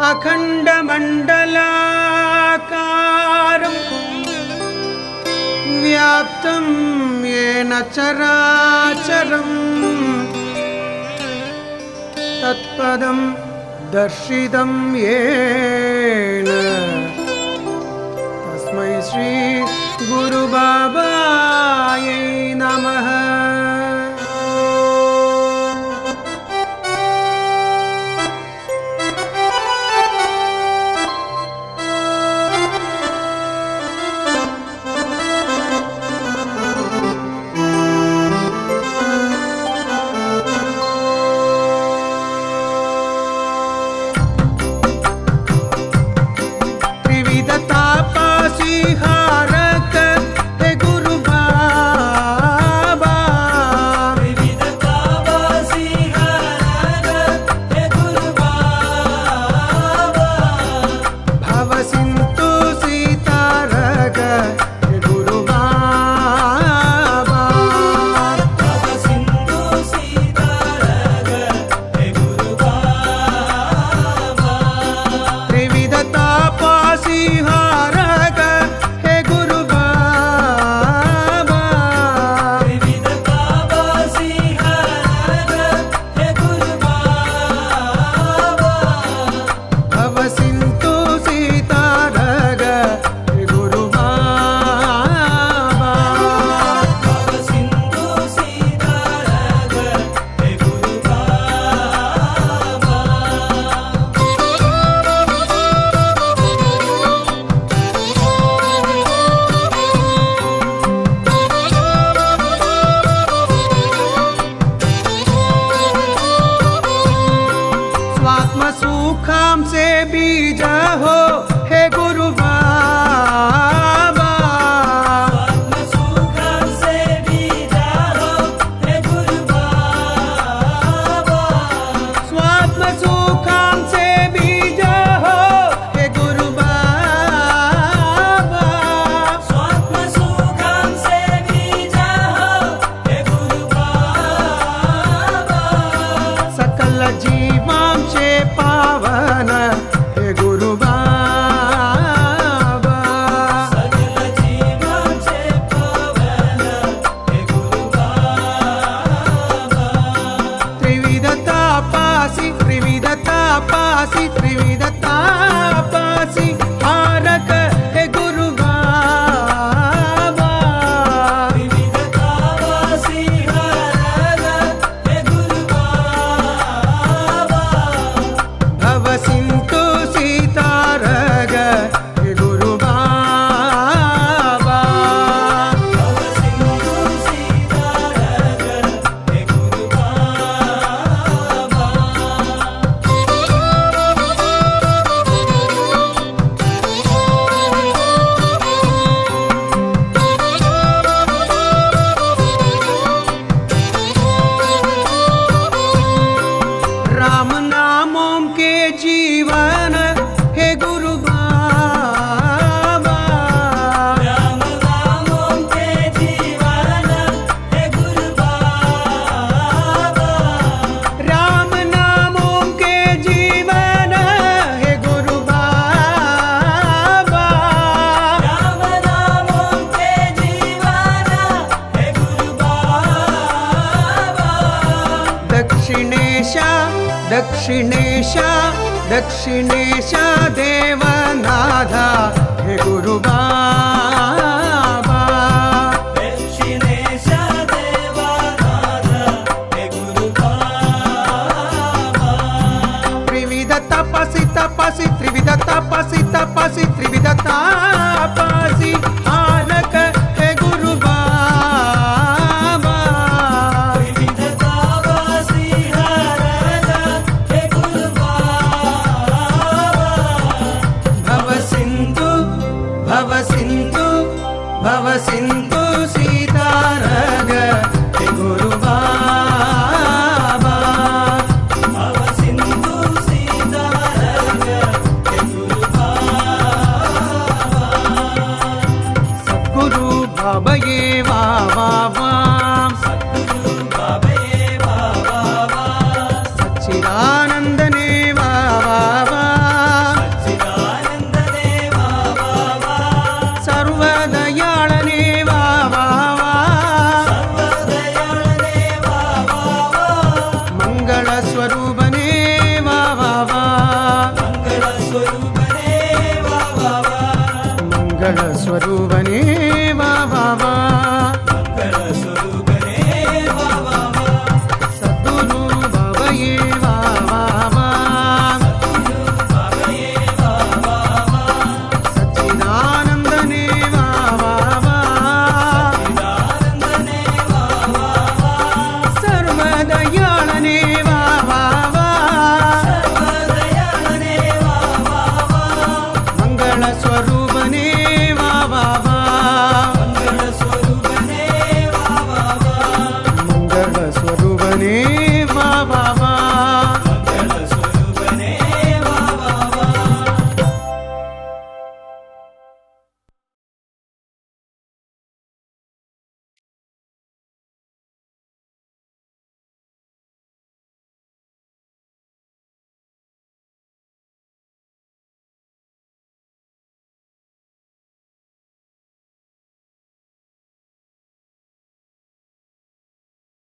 अखण्डमण्डलाकारं व्याप्तं येन चराचरं तत्पदं दर्शितं येन तस्मै श्री गुरुबाबायै नमः। दक्षिणेश दक्षिणेश देवनाथा हे गुरु बाबा। दक्षिणेश देवनाथा हे गुरु बाबा। त्रिविध तपसि तपसि त्रिविध तपसि तपसि त्रिविध तपसि आनक हे गुरु बाबा। त्रिविध तपसि आनक हे गुरु बाबा। भव सिंधु सीतारग हे गुरु बाबा। भव सिंधु सीतारग हे गुरु बाबा। ಮಂಗಳ ಸ್ವರೂಪನೇ ವಾ ವಾ ವಾ ಮಂಗಳ ಸ್ವರೂಪನೇ ವಾ ವಾ ವಾ ಸದ್ಗುರು ಬಾಬಯೇ ವಾ ವಾ ವಾ ಸದ್ಗುರು ಬಾಬಯೇ ವಾ ವಾ ವಾ ಸಚ್ಚಿದಾನಂದನೇ ವಾ ವಾ ವಾ ಚಿದಾನಂದನೇ ವಾ ವಾ ವಾ ಸರ್ವದಯಾಳನೇ ವಾ